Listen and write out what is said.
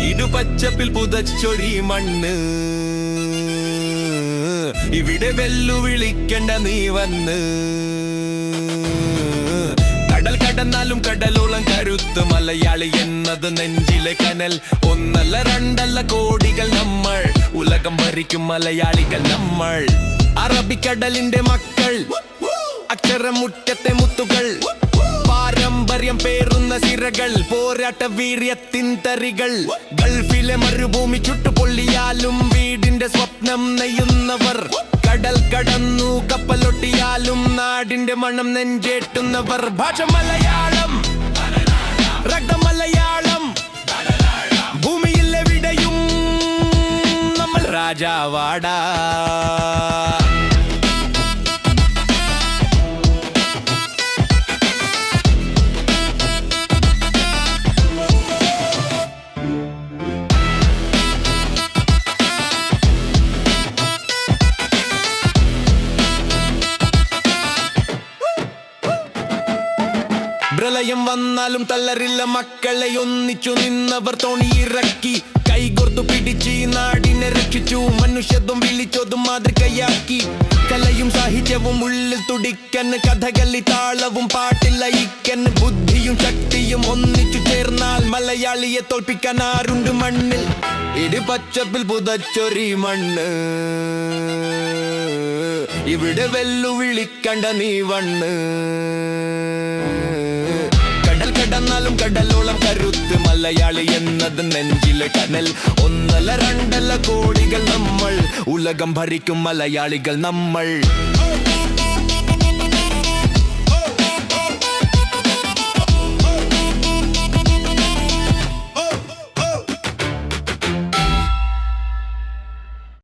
ഇരുപച്ചപ്പിൽ പുതച്ചൊരി മണ്ണ്, ഇവിടെ വെല്ലുവിളിക്കണ്ട നീ വന്ന്. കടൽ കടന്നാലും കടലോളം കരുത്ത് മലയാളി എന്നത് നെഞ്ചിലെ കനൽ. ഒന്നല്ല രണ്ടല്ല കോടികൾ നമ്മൾ, ഉലകം ഭരിക്കും മലയാളികൾ നമ്മൾ. അറബിക്കടലിന്റെ മക്കൾ, അക്ഷരമുറ്റത്തെ മുത്തുകൾ, പാരമ്പര്യം പേറുന്ന സിരകൾ, പോരാട്ട വീര്യത്തിൻ തറികൾ. ഗൾഫിലെ മരുഭൂമി ചുട്ടുപൊള്ളിയാലും വീടിന്റെ സ്വപ്നം നെയ്യുന്നവർ. കടൽ കടന്നു കപ്പലൊട്ടിയാലും നാടിന്റെ മണം നെഞ്ചേറ്റുന്നവർ. ഭാഷ മലയാളം, രക്തം മലയാളം, ഭൂമിയിൽ എവിടെയും നമ്മൾ രാജാവാടാ. പ്രളയം വന്നാലും തളരില്ല മക്കളെ, ഒന്നിച്ചു നിന്നവർ തോണിയിറക്കി. കൈകോർത്തു പിടിച്ച് നാടിനെ രക്ഷിച്ചു, മനുഷ്യത്വം വിളിച്ചതും മാതൃകയാക്കി. കലയും സാഹിത്യവും ഉള്ളിൽ തുടിക്കൻ, കഥകളി താളവും പാട്ടിൽ ലയിക്കൻ. ബുദ്ധിയും ശക്തിയും ഒന്നിച്ചു ചേർന്നാൽ മലയാളിയെ തോൽപ്പിക്കാൻ ആരുണ്ട് മണ്ണിൽ. ഇരുപച്ചപ്പിൽ പുതച്ചൊരി മണ്ണ്, ഇവിടെ വെല്ലുവിളിക്കണ്ട നീ വണ്ണ്. കടൽ കടന്നാലും കടലോളം കരുത്ത് മലയാളി എന്നത് നെഞ്ചിലെ കനൽ. ഒന്നല്ല രണ്ടല്ല കോടികൾ നമ്മൾ, ഉലകം ഭരിക്കും മലയാളികൾ നമ്മൾ.